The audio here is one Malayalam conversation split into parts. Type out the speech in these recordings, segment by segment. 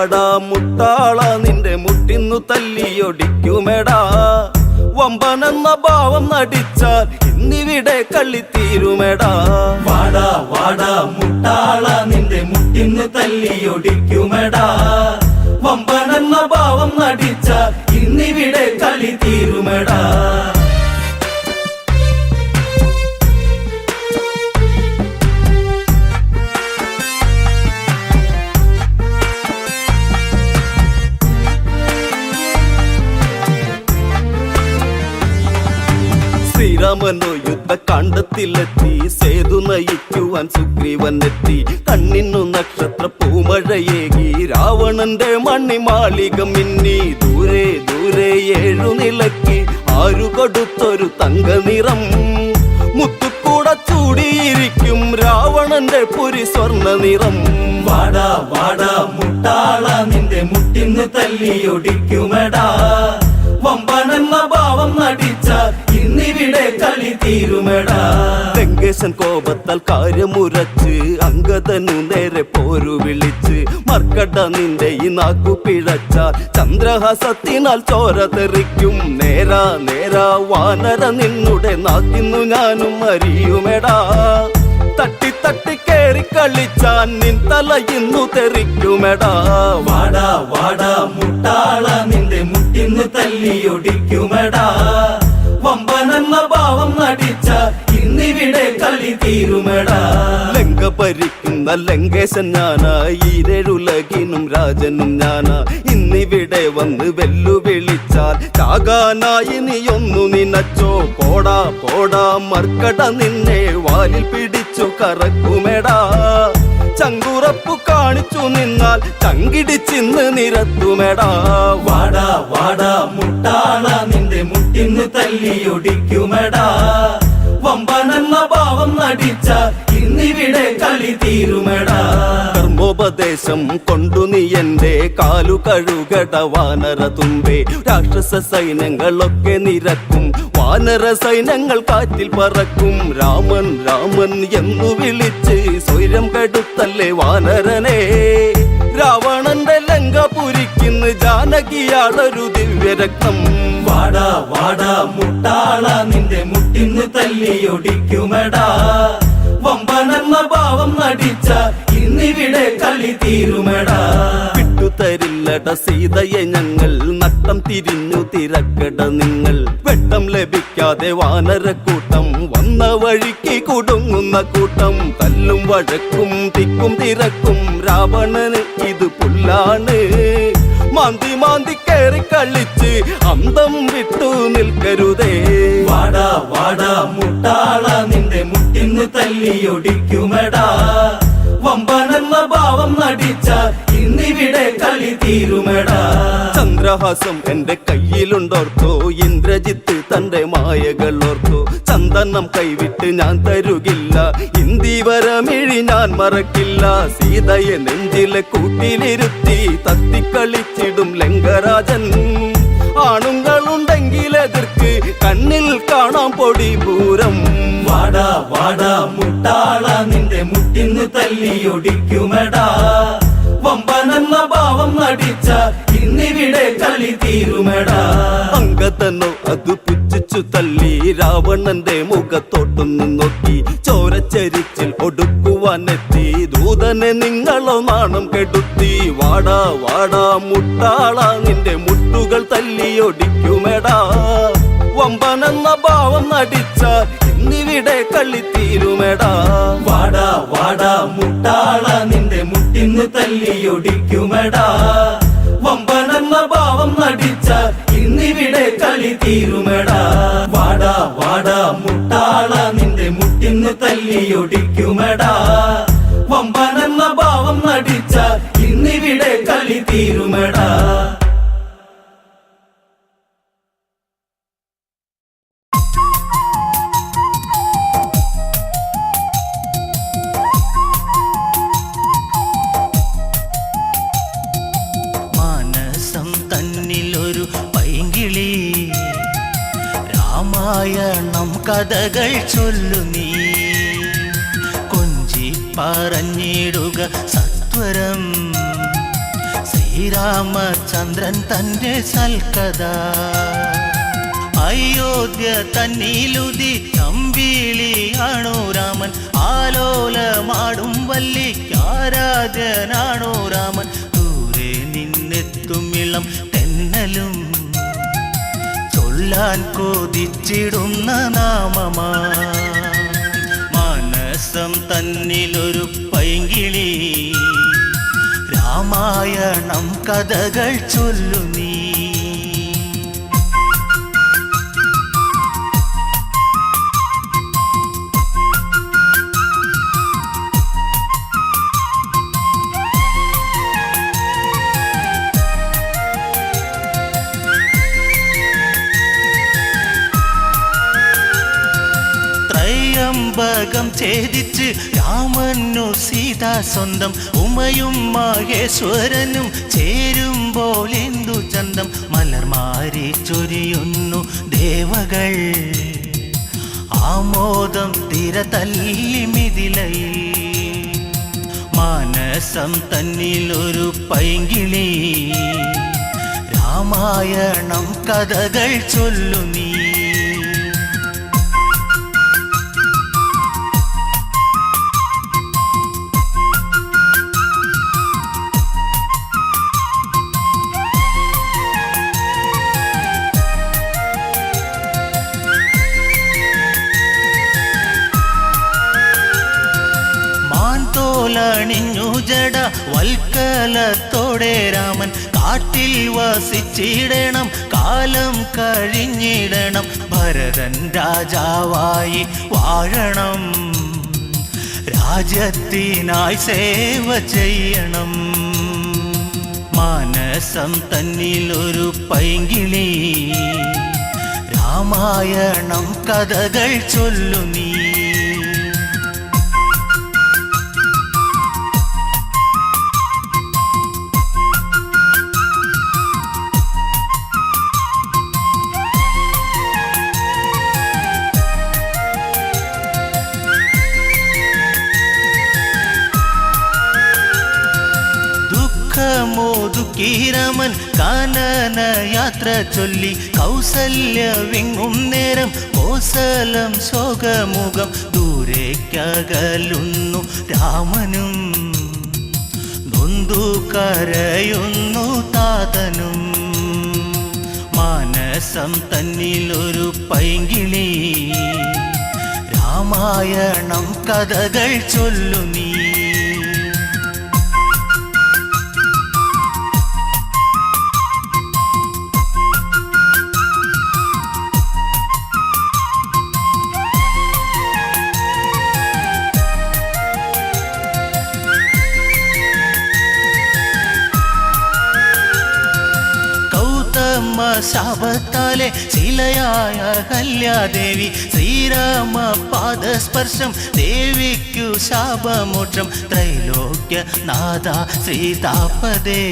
വാടാ മുട്ടാള നിന്റെ മുട്ടിന്നു തല്ലിയൊടിക്കുമെടാ. വമ്പനെന്ന ഭാവം നടിച്ചാൽ ഇന്നിവിടെ കളിത്തീരുമെടാ. വാടാ വാടാ മുട്ടാള നിന്റെ മുട്ടിന്ന് തല്ലിയൊടിക്കുമെടാ. വമ്പനെന്ന ഭാവം നടിച്ചാൽ ഇന്നിവിടെ കളി തീരുമെടാ. ശ്രീരാമനോ യുദ്ധകാണ്ഡത്തിലെത്തി, സേതു നയിക്കുവാൻ സുഗ്രീവനെത്തി. കണ്ണിന്നു നക്ഷത്ര പൂമഴയേകി, രാവണന്റെ മണിമാളിക മിന്നി. ദൂരെ ദൂരെ 7 നിലയ്ക്ക് ആരു കൊടുത്തൊരു തങ്ക നിറം. മുത്തുക്കൂട ചൂടിയിരിക്കും രാവണന്റെ പുരി സ്വർണ്ണ നിറം. വാടാ വാടാ മുട്ടാള നിന്റെ മുട്ടിന്ന് തല്ലിയൊടിക്കുമെടാ. വമ്പനെന്ന ഭാവം നടിച്ചാൽ ഇന്നിവിടെ കളി തീരുമെടാ. ലങ്കേശൻ കോപത്താൽ കാര്യമുറച്ച് അങ്കദനു നേരെ പോരു വിളിച്ച്. മർക്കട നിന്റെ ഈ നാക്കു പിഴച്ചാൽ ചന്ദ്രഹാസത്തിനാൽ ചോര തെറിക്കും. നേരാ നേരാ വാനര നിന്നുടെ നാക്കിന്നു ഞാനും അറിയുമെടാ. തട്ടി തട്ടി കേറി കളിച്ചാൻ നിൻ തല ഇന്നു തെറിക്കുമെടാ. വാടാ വാടാ മുട്ടാള നിന്റെ മുട്ടിന്ന് തല്ലിയൊടിക്കുമെടാ. വമ്പനെന്ന ഭാവം നടിച്ച ഇന്നിവിടെ കളി തീരുമെടാ. ലങ്ക ഭരിക്കുന്ന ലങ്കേശൻ ഞാനാ, ഈരഴുലകിനും രാജനും ഞാനാ. ഇന്നിവിടെ വന്ന് വെല്ലുവിളിച്ചാൽ ചാകാനായി നീ ഒന്നു നിനച്ചോ. പോടാ പോടാ മർക്കട നിന്നെ വാലിൽ പിടിച്ചു കറക്കുമെടാ. ചങ്കുറപ്പു കാണിച്ചു നിന്നാൽ ചങ്കിടിച്ചിന്ന് നിരത്തുമെടാ. വാടാ വാടാ മുട്ടാള നിന്റെ മുട്ടിന്ന് തല്ലിയൊടിക്കുമെടാ. വമ്പനെന്ന ഭാവം നടിച്ച ഇന്നിവിടെ കളി തീരുമെടാ. കർമ്മോപദേശം കൊണ്ടു നീ എന്റെ കാലു കഴുകട വാനര തുമ്പേ. രാക്ഷസ സൈന്യങ്ങളൊക്കെ നിരക്കും, വാനര സൈന്യങ്ങൾ കാറ്റിൽ പറക്കും. രാമൻ രാമൻ എന്നു വിളിച്ച് സ്വൈരം കെടുത്തല്ലേ വാനരനെ. രാവണന്റെ ലങ്ക പുരിക്കുന്നു ജാനകിയാളൊരു ദിവ്യരക്തം. വാടാ വാടാ മുട്ടാള നിന്റെ മുട്ടിന്ന് തല്ലിയൊടിക്കുമെടാ. വമ്പനെന്ന ഭാവം നടിച്ച ഇന്നിവിടെ കളി തീരുമെടാ. വിട്ടുതരില്ലട സീതയെ ഞങ്ങൾ, നട്ടം തിരിഞ്ഞു തിരക്കട നിങ്ങൾ. വെട്ടം ലഭിക്കാതെ വാനരക്കൂട്ടം, വന്ന വഴിക്ക് കുടുങ്ങുന്ന കൂട്ടം. തല്ലും വഴക്കും തിക്കും തിരക്കും രാവണന് ഇത് പുല്ലാണ്. മാന്തി മാന്തി കേറി കളിച്ച് അന്തം വിട്ടു നിൽക്കരുതേ. വാടാ വാടാ മുട്ടാള നിന്റെ മുട്ടിന്ന് തല്ലിയൊടിക്കുമെടാ. വമ്പനെന്ന ഭാവം നടിച്ച ഇന്നിവിടെ കളി തീരുമെടാ. ചന്ദ്രഹാസം എന്റെ കയ്യിലുണ്ടോർത്തോ, ഇന്ദ്രജിത്ത് തന്റെ മായകൾ ഓർത്തോ. ചന്ദനം കൈവിട്ട് ഞാൻ തരുകില്ല, ഇന്ദിവരമിഴി ഞാൻ മറക്കില്ല. സീതയെ നെഞ്ചിലെ കൂട്ടിലിരുത്തി തത്തിക്കളിച്ചിടും ലങ്കരാജൻ. ആണുങ്ങളുണ്ടെങ്കിൽ എതിർക്ക്, കണ്ണിൽ കാണാം പൊടി പൂരം. വാടാ വാടാ മുട്ടാള നിന്റെ മുട്ടിന്ന് തല്ലിയൊടിക്കുമെടാ. വമ്പനെന്ന ഭാവം നടിച്ച ഇന്നിവിടെ കളി തീരുമെടാ. അങ്കദനോ അത് പുച്ഛിച്ചു തല്ലി, രാവണന്റെ മുഖത്തോട്ടൊന്നു നോക്കി. ചോരച്ചരിച്ചിൽ ഒടുക്കുവാനെത്തി, ദൂതനെ നിങ്ങളോ നാണം കെടുത്തി. വാടാ വാടാ മുട്ടാള നിന്റെ മുട്ടുകൾ തല്ലിയൊടിക്കുമെടാ. വമ്പനെന്ന ഭാവം നടിച്ചാൽ ഇന്നിവിടെ കളി തീരുമെടാ. വാടാ വാടാ മുട്ടാള നിന്റെ മുട്ടിന്ന് തല്ലിയൊടിക്കുമെടാ. വമ്പനെന്ന ഭാവം നടിച്ച ഇന്നിവിടെ കളി തീരുമെടാ. വാടാ വാടാ മുട്ടാള നിന്റെ മുട്ടിന്ന് തല്ലിയൊടിക്കുമെടാ. വമ്പനെന്ന ഭാവം നടിച്ച ഇന്നിവിടെ കളി തീരുമെടാ. രാമായണം കഥകൾ ചൊല്ലു നീ, കൊഞ്ചി പറഞ്ഞിടുക സത്വരം. ശ്രീരാമചന്ദ്രൻ തന്റെ സൽക്കഥ. അയോധ്യ തന്നിലുതി അമ്പിളിയാണോ രാമൻ, ആലോലമാടും വല്ലിക്കാരാധ്യനാണോ രാമൻ. ദൂരെ നിന്നെത്തുമിളം തെന്നലും ചൊല്ലാൻ കൊതിച്ചിടുന്ന നാമമാ. മനസ്സം തന്നിലൊരു പൈങ്കിളി, രാമായണം കഥകൾ ചൊല്ലു നീ. ത്രയംബകം ഛേദിച്ച് രാമനു സീത സ്വന്തം, ഉമയും മഹേശ്വരനും ചേരുമ്പോൾ എന്തു ചന്തം. മലർമാരി ചൊരിയുന്നു ദേവകൾ, ആമോദം തിര തല്ലി മിഥിലയിൽ. മാനസം തന്നിലൊരു പൈങ്കിളി, രാമായണം കഥകൾ ചൊല്ലു നീ. ണിഞ്ഞു ജട വൽക്കലത്തോടെ രാമൻ, കാട്ടിൽ വസിച്ചിടണം കാലം കഴിഞ്ഞിടണം. ഭരതൻ രാജാവായി വാഴണം, രാജ്യത്തിനായി സേവ ചെയ്യണം. മാനസം തന്നിലൊരു പൈങ്കിളി, രാമായണം കഥകൾ ചൊല്ലു നീ. മോദുക്കീരമൻ കാനന യാത്ര ചൊല്ലി, കൗസല്യ വിങ്ങും നേരം കോസലം ശോകമുഖം. ദൂരേക്കകലുന്നു രാമനും, നൊന്തു കരയുന്നു താതനും. മാനസം തന്നിലൊരു പൈങ്കിളി, രാമായണം കഥകൾ ചൊല്ലു നീ. ശാപത്താലെ ശിലയായ കല്യാദേവി, ശ്രീരാമ പാദസ്പർശം ദേവിക്കു ശാപമോക്ഷം. ത്രൈലോക്യ നാഥ സീതാപദേ,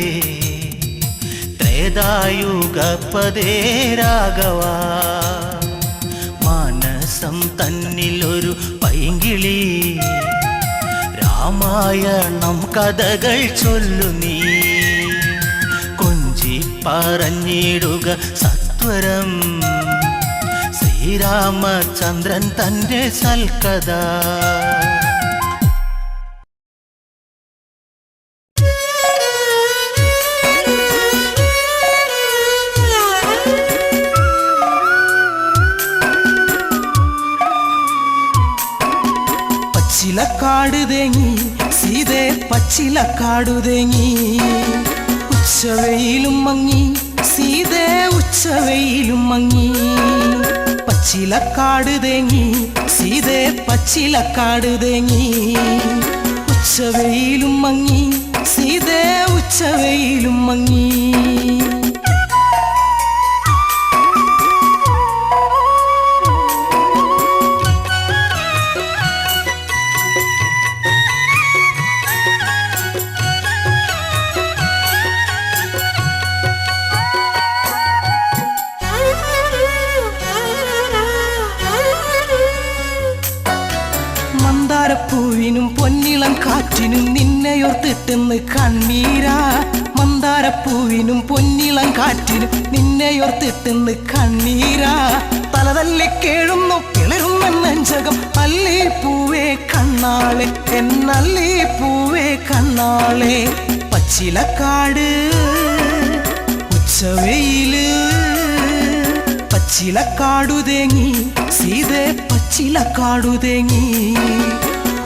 ത്രേതായുഗപദേ രാഘവ. മാനസം തന്നിലൊരു പൈങ്കിളി, രാമായണം കഥകൾ ചൊല്ലു നീ. പറഞ്ഞിടുക സത്വരം, ശ്രീരാമചന്ദ്രൻ തന്റെ സൽക്കഥ. പച്ചിലക്കാട് തേങ്ങി സീതേ, പച്ചിലക്കാടു തേങ്ങി. ഉച്ചവെയിലും മങ്ങി സീതേ, ഉച്ചവെയിലും മങ്ങി. പച്ചിലക്കാട് തേങ്ങി സീതേ, പച്ചിലക്കാട് തേങ്ങി. ഉച്ചവെയിലും മങ്ങി സീതേ, ഉച്ചവെയിലും മങ്ങി. മന്ദാരപ്പൂവിനും പൊന്നിളം കാറ്റിനും നിന്നെയോർത്തിട്ടെന്ന് കണ്ണീരാ. മന്ദാര താമരപ്പൂവിനും പൊന്നിളം കാറ്റിനും നിന്നെയോർത്തിട്ടെന്ന് കണ്ണീരാ തലതല്ലി കേഴുന്നു കിളരുന്ന നെഞ്ചകം അല്ലിപ്പൂവേ കണ്ണാളെ എന്നല്ലിപ്പൂവേ കണ്ണാളെ പച്ചിലക്കാട് ഉച്ചവെയില് പച്ചിലക്കാടു തേങ്ങി സീതേ പച്ചിലക്കാടു തേങ്ങി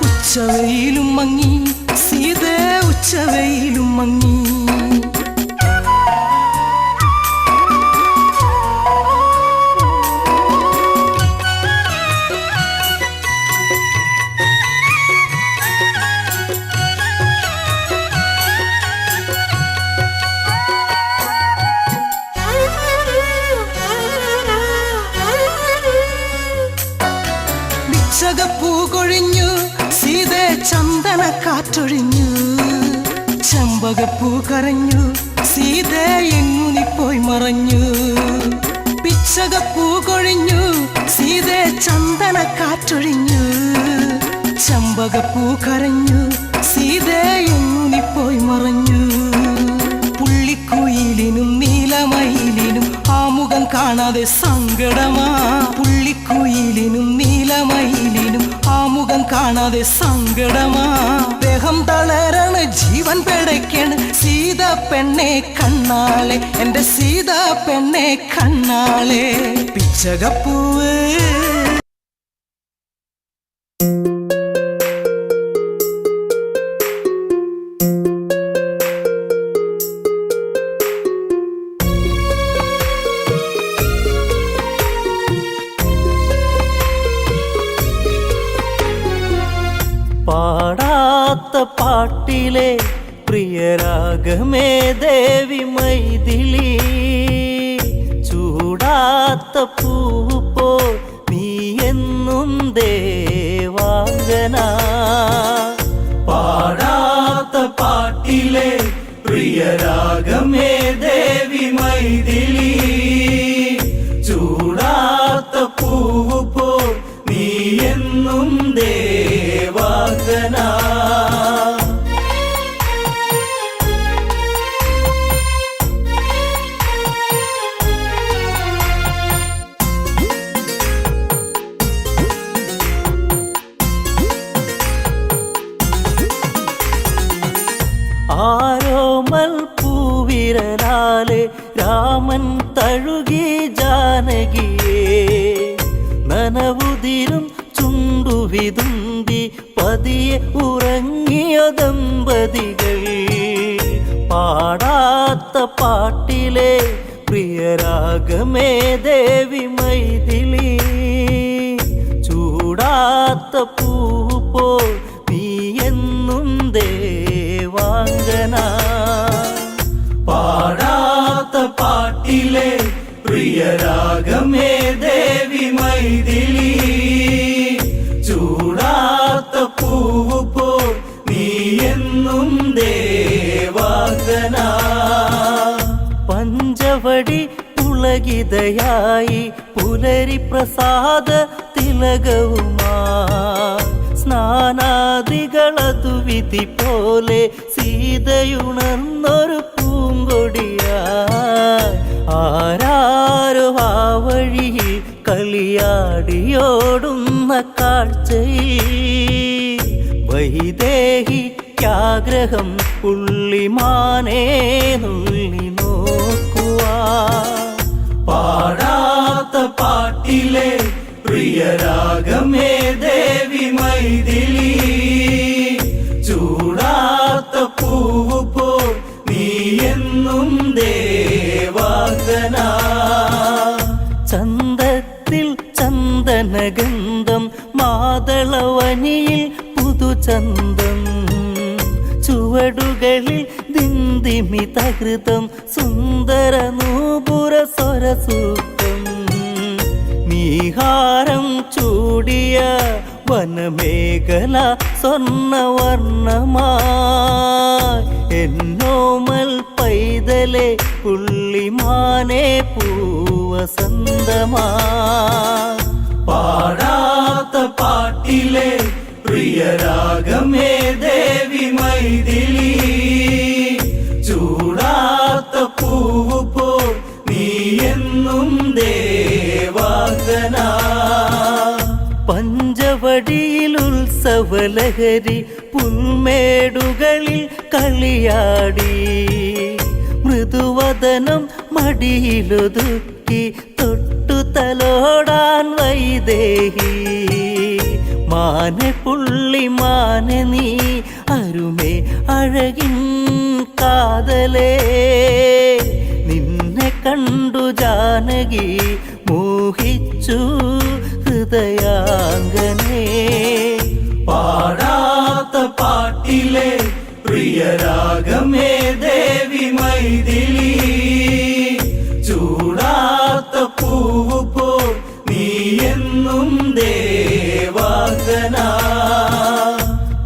ഉച്ചവെയിലും മങ്ങി സീതേ ഉച്ചവെയിലും മങ്ങി ചകപ്പൂ കൊഴിഞ്ഞു സീതേ ചന്ദന കാറ്റൊഴിഞ്ഞു ചെമ്പകപ്പൂ കരഞ്ഞു സീതേ എങ്ങുനി പോയി മറഞ്ഞു പിച്ചകപ്പൂ കൊഴിഞ്ഞു സീതേ ചന്ദന കാറ്റൊഴിഞ്ഞു ചെമ്പകപ്പൂ കരഞ്ഞു സീതേ എങ്ങുനി പോയി മറഞ്ഞു പുള്ളിക്കുയിലിനും നീലമയിലിനും ആമുഖം കാണാതെ സങ്കടമാ പുള്ളിക്കുയിലിനും നീലമയിലിനും ആമുഖം കാണാതെ സങ്കടമാ ദേഹം തളരണ ജീവൻ പിടയ്ക്കണ് സീത പെണ്ണെ കണ്ണാളെ എന്റെ സീത പെണ്ണെ കണ്ണാളെ പിച്ചകപ്പൂവ് പാടാത്ത പാട്ടിലെ പ്രിയരാഗമേ ദേവി മൈഥിലി ചൂടാത്ത പൂപ്പോ നീ എന്നും ദേവാംഗന പാടാത്ത പാട്ടിലെ പ്രിയരാഗമേ ദേവി മൈഥിലി ചൂടാത്ത പൂവ് പോ നീ എന്നും ദേവാംഗന ആരോമൽ പൂവിരലാലെ രാമൻ തഴുകി ജാനകിയെ നനവുതിരും ചുണ്ടുവിതുമ്പി പതിയെ ഉറങ്ങിയ ദമ്പതികൾ പാടാത്ത പാട്ടിലെ പ്രിയരാഗമേ ദേവി മൈഥിലി ചൂടാത്ത പൂപ്പോ നീ എന്നും ദേവാംഗന പാടാത്ത പാട്ടിലെ പ്രിയരാഗമേ ദേവി മൈഥിലി ചൂടാത്ത പൂവ് പോ നീ എന്നും ദേവാംഗന പഞ്ചവടി പുളകിതയായി പുലരി പ്രസാദ തിലകവുമാ സ്നാനാദികളതു വിധി പോലെ സീതയുണർന്നൊരു പൂങ്കൊടിയായി ആരാരോ ആ വഴിയിൽ കളിയാടിയോടുന്ന കാഴ്ചയിൽ വൈദേഹിക്കാഗ്രഹം പുള്ളിമാനേ നുള്ളി നോക്കുവാ പാടാത്ത പാട്ടിലെ പ്രിയരാഗമേ ദേവി മൈഥിലി ചൂടാത്ത പൂവ് പോ നീ എന്നും ദേവാംഗന ചന്തത്തിൽ ചന്ദനഗന്ധം മാതളവനിയിൽ പുതുചന്തം ചുവടുകളിൽ ദിന്ദിമിതകൃതം സുന്ദര നൂപുര സ്വരസൂക്തം നീഹാരം ചൂടിയ വനമേഖല സ്വർണവർണ്ണമായി എന്നോമൽ പൈതലെ പുള്ളിമാനെ പൂവസന്തമാ പാടാത്ത പാട്ടിലെ പ്രിയരാഗമേ ദേവി മൈഥിലി ചൂടാത്ത രസലഹരി പുൽമേടുകളിൽ കളിയാടി മൃദുവദനം മടിയിലൊതുക്കി തൊട്ടു തലോടാൻ വൈദേഹി മാനെ പുള്ളി മാനെ നീ അരുമേ അഴകിൻ കാതലേ നിന്നെ കണ്ടു ജാനകി മോഹിച്ചു ഹൃദയാംഗനേ പാടാത്ത പാട്ടിലെ പ്രിയരാഗമേ ദേവി മൈഥിലി ചൂടാത്ത പൂവ് പോൽ നീ എന്നും ദേവാംഗന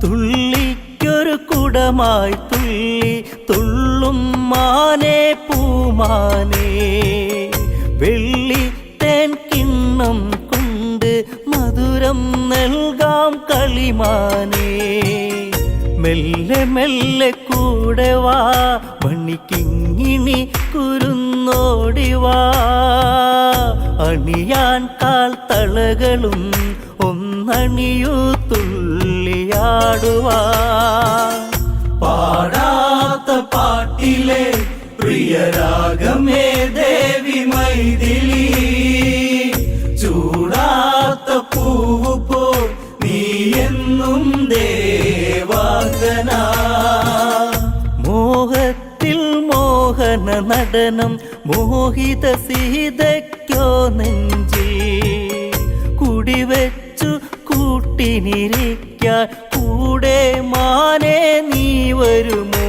തുള്ളിക്കൊരു കുടമായി തുള്ളി തുള്ളും മാനേ പൂമാനേ വെള്ളി തേൻ കിണ്ണം കൊണ്ട് മധുരം നൽകാം കളിമാനേ മെല്ലെ മെല്ലെ കൂടെ വാ മണിക്കിങ്ങിണി കുരുന്നോടിവാ അണിയാൻ കാൽ തളകളും ഒന്നണിയൂ തുള്ളിയാടുവാ പാടാത്ത പാട്ടിലെ പ്രിയരാഗമേ ദേവി മൈഥിലി ചൂടാത്ത പൂവ് പോൽ നീ എന്നും ദേവാംഗന മോഹത്തിൽ മോഹന നടനം മോഹിത സീതയ്ക്കോ നെഞ്ചിൽ കുടിവെച്ചു കൂട്ടിനിരിക്കാൻ കൂടെ മാനേ നീ വരുമോ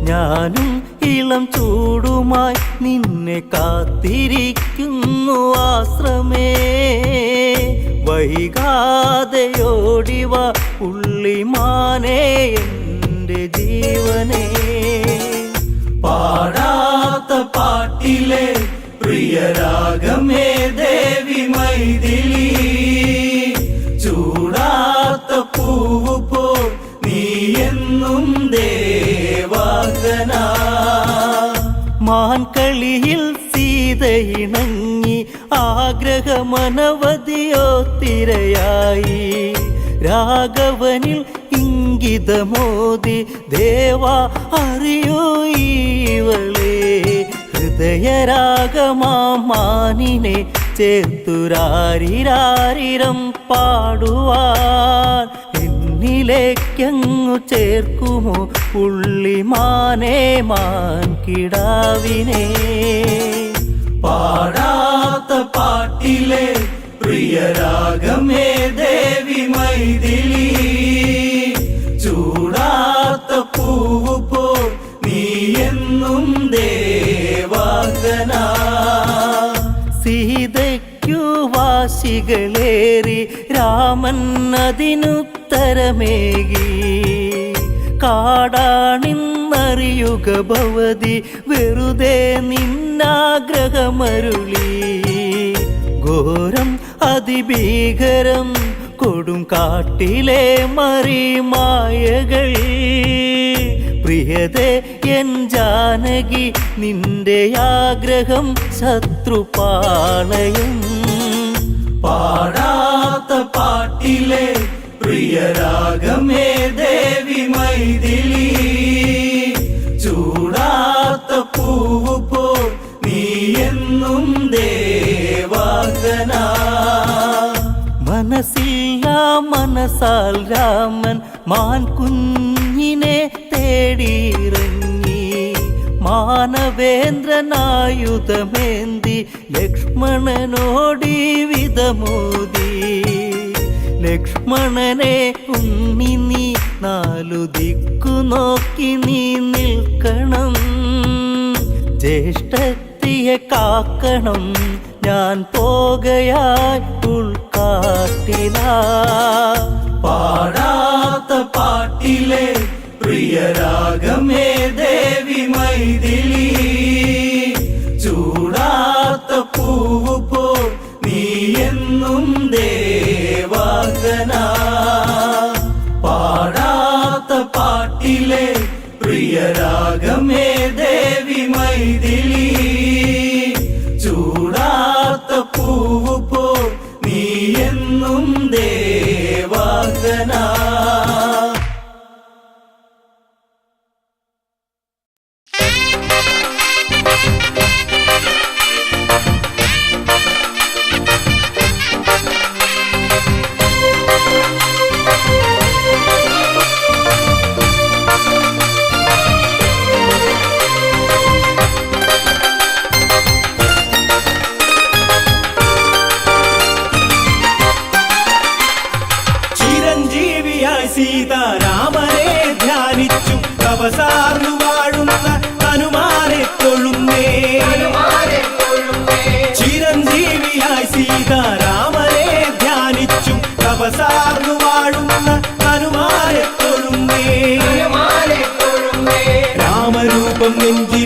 ഞാനും ഇളം ചൂടുമായി നിന്നെ കാത്തിരിക്കുന്നു ആശ്രമേ വൈകാതെയോടിവ ഉള്ളിമാനേ എൻ്റെ ജീവനേ പാടാത്ത പാട്ടിലെ പ്രിയരാഗമേ ദേവി മൈഥിലി ചൂടാത്ത പൂവ് പോൽ നീ എന്നും ദേവാംഗന മാൻകളിയിൽ സീതയിണങ്ങി ആഗ്രഹമനവധിയോ തിരയായി രാഘവനിൽ ഇംഗിതമോദി ദേവാ അറിയൂ ഇവളെ ഹൃദയരാഗമാനിനെ ചേർത്തുരാരിരാരിരം പാടുവാൻ എന്നിലേക്കങ്ങു ചേർക്കുമോ പുള്ളിമാനേ മാൻ കിടാവിനെ പാടാത്ത പാട്ടിലെ പ്രിയരാഗമേ ദേവി മൈഥിലി ചൂടാത്ത പൂവ് പോൽ നീ എന്നും ദേവാംഗന സീതയ്ക്കു വാശികളേറി രാമൻ അതിനുത്തരമേകി കാടാണിന്നറിയുക ഭവതി വെറുതെ നിന്നാഗ്രഹമരുളി ഘോരം അതിഭീകരം കൊടും കാട്ടിലെ മറിമായകൾ പ്രിയതേ എൻ ജാനകി നിന്റെ ആഗ്രഹം ശത്രുപാളയം പാടാത്ത പാട്ടിലെ പ്രിയരാഗമേ ദേവി മൈഥിലി ചൂടാത്ത പൂവ് പോൽ നീ എന്നും ദേവാംഗന മനസ്സില്ല മനസ്സാൽ രാമൻ മാൻ കുഞ്ഞിനെ തേടിയിറങ്ങി മാനവേന്ദ്രനായുധമേന്തി ലക്ഷ്മണനോടി വിധമോദി ലക്ഷ്മണനെ ഉണ്ണി നീ നാലു ദിക്കു നോക്കി നീ നിൽക്കണം ജ്യേഷ്ഠത്തിയെ കാക്കണം ഞാൻ പോകയായി ഉൾക്കാട്ടിലാ പാടാത്ത പാട്ടിലെ പ്രിയരാഗമേ ദേവി മൈഥിലി ചൂടാത്ത പൂവ് പോൽ നീ എന്നും ദേവാംഗന പാടാത്ത പാട്ടിലെ പ്രിയരാഗമേ ദേവി മൈഥിലി ചൂടാത്ത പൂവ് പോൽ നീ എന്നും ദേവാംഗന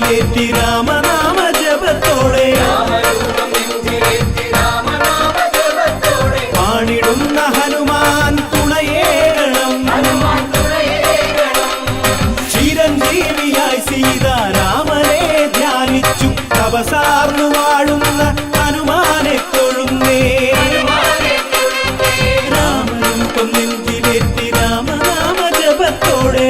നെഞ്ചിലേറ്റി രാമനാമ ജപത്തോടെ പാണിടുന്ന ഹനുമാൻ തുണയേകണം ചിരഞ്ജീവിയായി സീതാരാമനെ ധ്യാനിച്ചു തപസാർന്നു വാഴുന്ന ഹനുമാനെ തൊഴുന്നേ രാമരൂപം നെഞ്ചിലേറ്റി രാമനാമ ജപത്തോടെ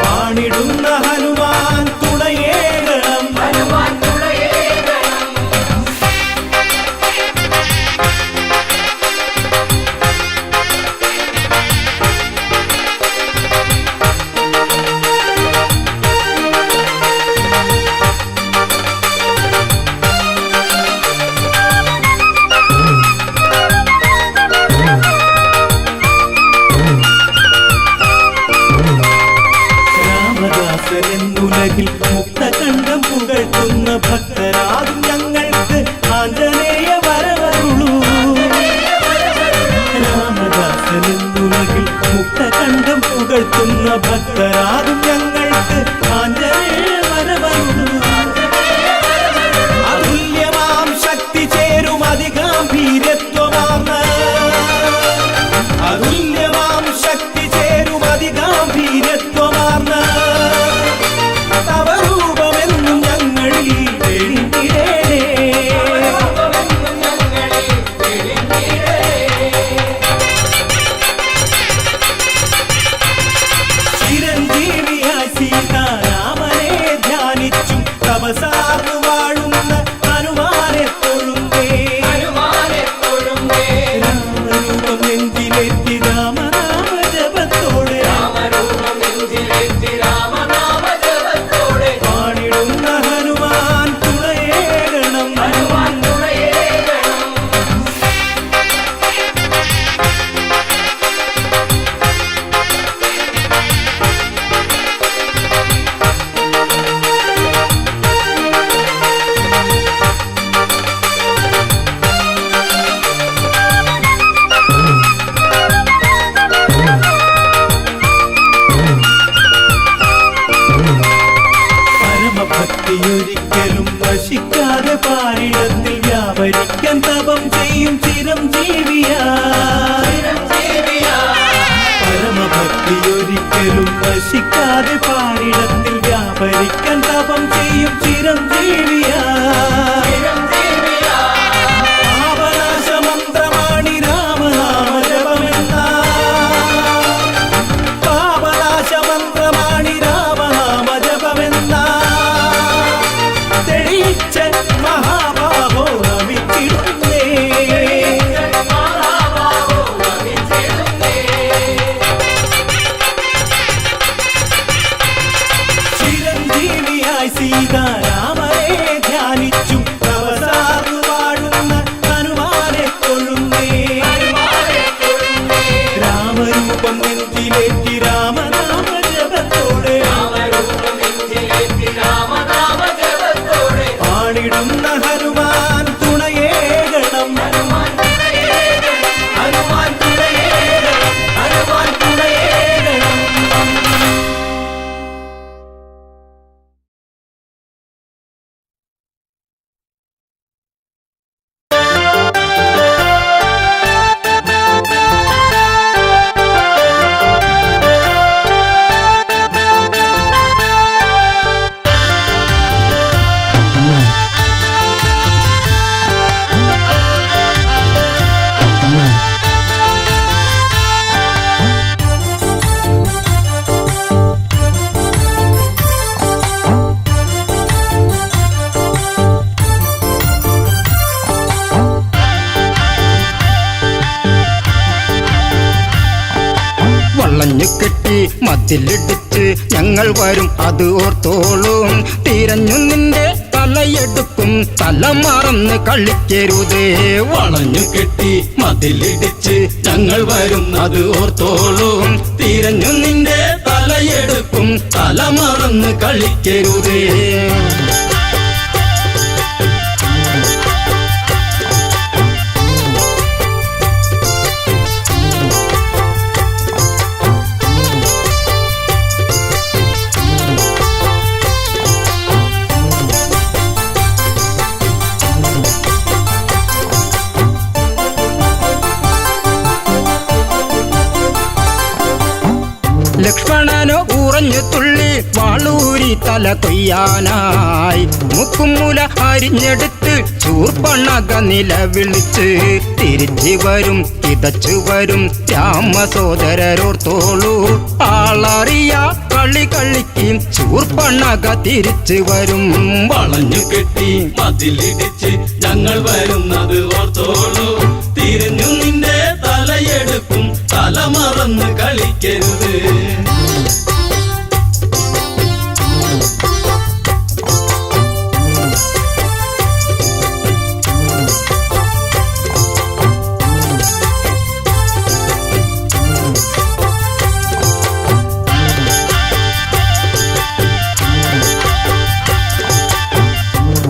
പാണിടുന്ന ഹനുമാൻ തുണയേകണം രാമദാസനെന്നുലകിൽ മുക്തകണ്ഠം പുകഴ്ത്തുന്ന ഭക്തരാകും ഞങ്ങൾക്ക് ആഞ്ജനേയ വരവരുളൂ രാമദാസനെന്നുലകിൽ മുക്തകണ്ഠം പുകഴ്ത്തുന്ന ഭക്തരാകും ഞങ്ങൾക്ക് ആഞ്ജനേയ വരവരുളൂ അതുല്യമാം ശക്തി ചേരും അതിഗാംഭീര്യത്വമാർന്ന അതുല്യമാം ശക്തി ചേരും അതിഗാംഭീര്യത്വമാർന്ന തവ രൂപമെന്നും ഞങ്ങളിൽ തെളിഞ്ഞിടേണേ ചിരഞ്ജീവിയായി സീതാരാമനെ ധ്യാനിച്ചു തപസാർന്നു വാഴുന്ന ഹനുമാനെ തൊഴുന്നേ രാമരൂപം നെഞ്ചിലേറ്റി രാമനാമ ജപത്തോടെ പാണിടുന്ന ഹനുമാൻ തുണയേകണം പരമഭക്തിയൊരിക്കലും നശിക്കാതെ പാരിടത്തിൽ വ്യാപരിക്കാൻ തപം ചെയ്യും ചിരഞ്ജീവിയാ പരമഭക്തിയൊരിക്കലും നശിക്കാതെ പാരിടത്തിൽ വ്യാപരിക്കാൻ തപം ചെയ്യും ചിരഞ്ജീവിയാ പാപനാശമന്ത്രമാണി രാമനാമ ജപമെന്ന പാപനാശമന്ത്രമാണി രാമനാമ ജപമെന്ന തെളിയിച്ച മഹാഭാവോ നമിച്ചിടുന്നേ ചിരഞ്ജീവിയായി സീതാരാമനെ ധ്യാനിച്ചു തപസാർന്നു വാഴുന്ന ഹനുമാനെ തൊഴുന്നേ രാമരൂപം നെഞ്ചിലേറ്റി രാമനാമ ജപത്തോടെ പാണിടുന്ന ഹനുമാൻ തുണയേകണം ഹനുമാൻ തുണയേകണം ഹനുമാൻ തുണയേകണം വളഞ്ഞു കെട്ടി മതിലിടിച്ച് ഞങ്ങൾ വരും അത് ഓർത്തോളും തിരഞ്ഞു നിന്റെ തലയെടുക്കും തല മറന്ന് കളിക്കരുതേ വളഞ്ഞു കെട്ടി മതിലിടിച്ച് ഞങ്ങൾ വരും അത് ഓർത്തോളും തിരഞ്ഞു നിന്റെ തലയെടുക്കും തല മറന്ന് കളിക്കരുതേ ലക്ഷ്മണനോ ഉറഞ്ഞു തുള്ളി വാളൂരി തല കൊയ്യാനായി മുക്കുമൂല അരിഞ്ഞെടുത്ത് ശൂർപ്പണഖ നിലവിളിച്ച് തിരിച്ചു വരും കിതച്ചു വരും രാമസോദരരോർത്തോളൂ ആളറിയ കളി കളിക്കും ശൂർപ്പണഖ തിരിച്ചു വരും വളഞ്ഞു കെട്ടി മതിലിടിച്ച് ഞങ്ങൾ വരുന്നത് ഓർത്തോളൂ തിരിഞ്ഞു നിന്റെ തലയെടുക്കും തല മറന്ന് കളിക്കരുത്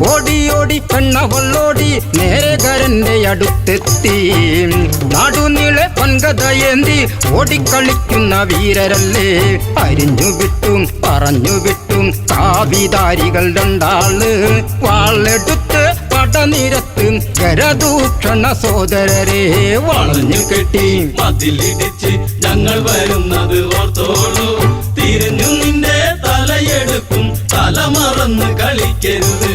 ഓടിയോടി പെണ്ണവളോടി നേരകരന്റെ അടുത്തെത്തി നാടുനീളെ പൊൻകഥയേന്തി ഓടിക്കളിക്കുന്ന വീരരല്ലേ അരിഞ്ഞു വിട്ടും പറഞ്ഞു വിട്ടും കാവിധാരികൾ രണ്ടാള് വാളെടുത്ത് പടനിരത്ത് കരദൂഷണ സോദരരെ വളഞ്ഞു കെട്ടി മതിലിടിച്ച് ഞങ്ങൾ വരുന്നത് ഓർത്തോളൂ തിരിഞ്ഞു നിന്റെ തലയെടുക്കും തല മറന്ന് കളിക്കരുത്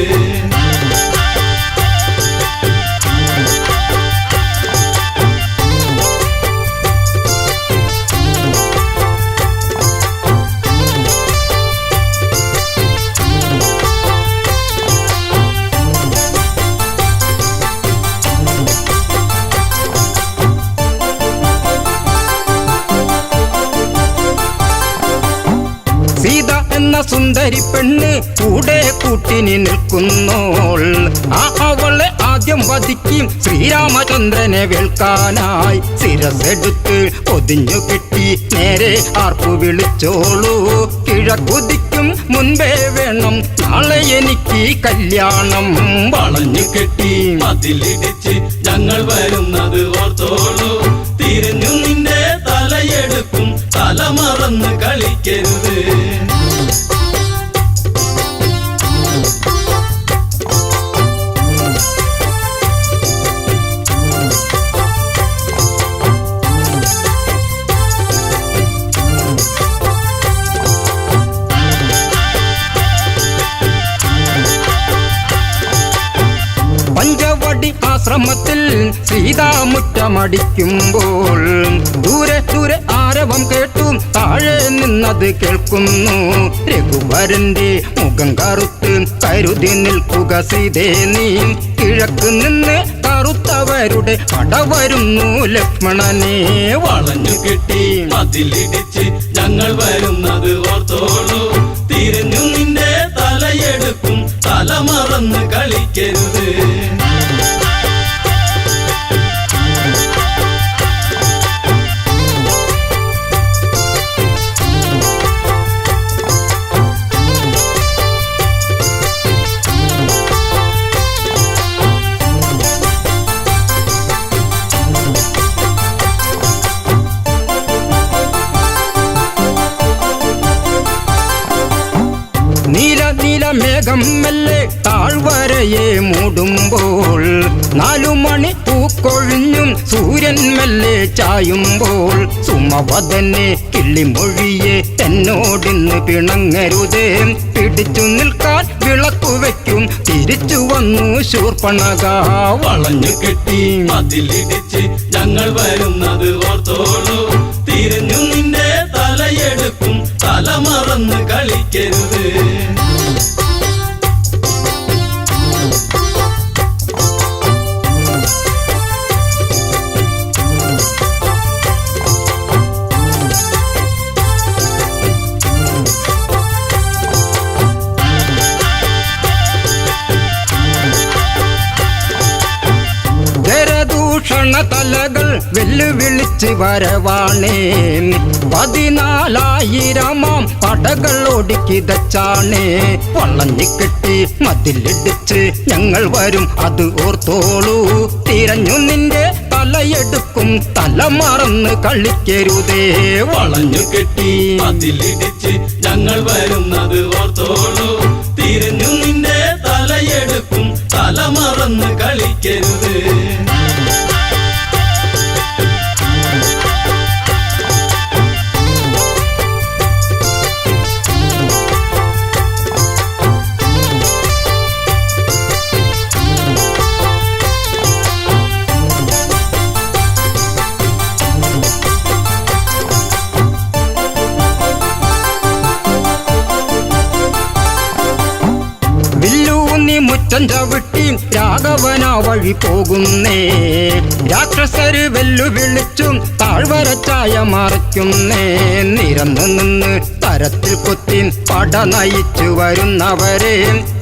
സീത എന്ന സുന്ദരി പെണ്ണ് കൂടെ കൂട്ടിനി നിൽക്കുന്നോൾ അവളെ ആദ്യം വധിക്കും ശ്രീരാമചന്ദ്രനെ വേൽക്കാനായി ശിരസെടുത്ത് പൊതിഞ്ഞു കെട്ടി നേരെ ആർപ്പു വിളിച്ചോളൂ കിഴക്കുതിക്കും മുൻപേ വേണം നാളെ എനിക്ക് കല്യാണം വളഞ്ഞു കെട്ടി മതിലിടിച്ച് ഞങ്ങൾ വരുന്നത് ഓർത്തോളൂ തിരിഞ്ഞു നിന്റെ തലയെടുക്കും തല മറന്ന് കളിക്കരുത് പഞ്ചവടി ആശ്രമത്തിൽ സീതാമുറ്റമടിക്കുമ്പോൾ ദൂരെ ദൂരെ ആരവം കേട്ടു താഴെ നിന്നത് കേൾക്കുന്നു രഘുവരന്റെ മുഖം കറുത്ത് കരുതി നിൽക്കുക സീതേ നീ കിഴക്ക് നിന്ന് കറുത്തവരുടെ പട വരുന്നു ലക്ഷ്മണനെ വളഞ്ഞു കെട്ടി മതിലിടിച്ച് ഞങ്ങൾ വരുന്നത് ഓർത്തോളൂ തിരിഞ്ഞു നിന്റെ തലയെടുക്കും തല മറന്ന് കളിക്കരുത് നീല നീല മേഘം മെല്ലെ താഴ്വരയെ മൂടുമ്പോൾ 4 മണി പൂക്കൊഴിഞ്ഞും സൂര്യൻ മെല്ലെ ചായുമ്പോൾ സുമവദനെ കിള്ളിമൊഴിയെ എന്നോടിന്ന് പിണങ്ങരുതേ പിടിച്ചു നിൽക്കാൻ വിളക്കു വയ്ക്കും തിരിച്ചു വന്നു ശൂർപ്പണഖ വളഞ്ഞു കെട്ടി മതിലിടിച്ച് ഞങ്ങൾ വരുന്നത് ഓർത്തോളൂ തിരിഞ്ഞു നിന്റെ തലയെടുക്കും തല മറന്ന് കളിക്കരുത് തലകൾ വെല്ലുവിളിച്ച് വരവാണേ 14,000 പടകൾ ഒടുക്കിതച്ചാണേ വളഞ്ഞിക്കെട്ടി മതിലിടിച്ച് ഞങ്ങൾ വരും അത് ഓർത്തോളൂ തിരഞ്ഞു നിന്റെ തലയെടുക്കും തല മറന്ന് കളിക്കരുതേ വളഞ്ഞു കെട്ടി മതിലിടിച്ച് ഞങ്ങൾ വരുന്നത് ഓർത്തോളൂ തിരിഞ്ഞു നിന്റെ തലയെടുക്കും തല മറന്ന് കളിക്കരുത് വില്ലൂന്നി മുറ്റം ചവിട്ടി രാഘവന വഴി പോകുന്നേ രാക്ഷസര് വെല്ലുവിളിച്ചും താഴ്വരച്ചായ മറയ്ക്കുന്നേ നിരന്നു നിന്ന് തരത്തിൽ കുത്തി പട നയിച്ചു വരുന്നവരെ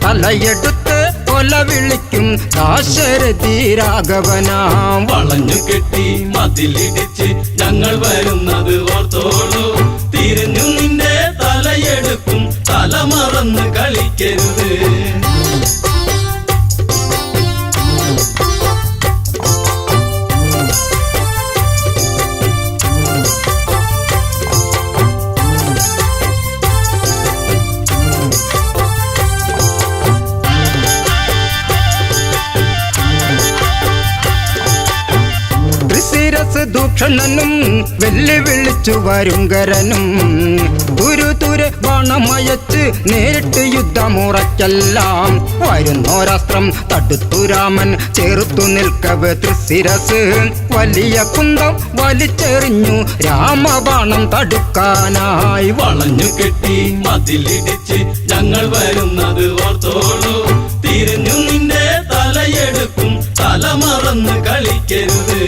തലയെടുത്ത് കൊല വിളിക്കും ദാശരഥി രാഘവനാം വളഞ്ഞു കെട്ടി മതിലിടിച്ച് ഞങ്ങൾ വരുന്നത് ഓർത്തോളൂ തിരിഞ്ഞു നിന്റെ തലയെടുക്കും തല മറന്ന് കളിക്കരുത് ദൂഷണനും വെല്ലുവിളിച്ചു വരുങ്കരനും തുരുതുരെ ബാണമയച്ച് നേരിട്ട് യുദ്ധമുറയ്ക്കെല്ലാം വരുന്നോരാസ്ത്രം തടുത്തു രാമൻ ചേർത്തു നിൽക്കവേ തൃശിരസ് വലിയ കുന്തം വലിച്ചെറിഞ്ഞു രാമബാണം തടുക്കാനായി വളഞ്ഞു കെട്ടി മതിലിടിച്ച് ഞങ്ങൾ വരുന്നത് ഓർത്തോളൂ തിരിഞ്ഞു നിന്റെ തലയെടുക്കും തല മറന്ന് കളിക്കരുത്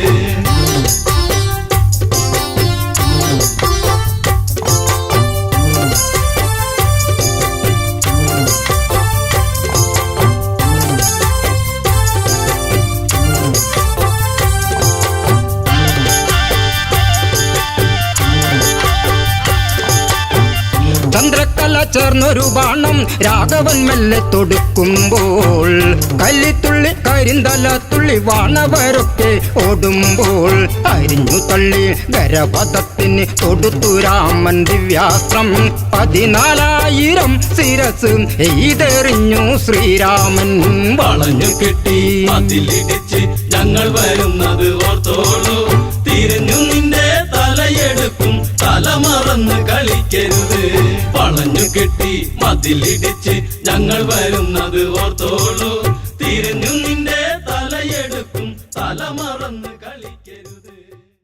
ചന്ദ്രക്കല ചേർന്നൊരു ബാണം രാഘവൻ മെല്ലെ തൊടുക്കുമ്പോൾ കല്ലിത്തുള്ളി കരിന്തലത്തുള്ളി വാണവരൊക്കെ ഓടുമ്പോൾ അരിഞ്ഞു തള്ളി ഗരപഥത്തിന് തൊടുത്തു രാമൻ ദിവ്യാസ്ത്രം 14,000 ശിരസ് എയ്തെറിഞ്ഞു ശ്രീരാമൻ വളഞ്ഞു കെട്ടി മതിലിടിച്ച് ഞങ്ങൾ വരുന്നത് ഓർത്തോളൂ തിരിഞ്ഞു നിന്റെ തലയെടുക്കും തല മറന്ന് കളിക്കരുത് വളഞ്ഞു കെട്ടി മതിലിടിച്ച് ഞങ്ങൾ വരുന്നത് ഓർത്തോളൂ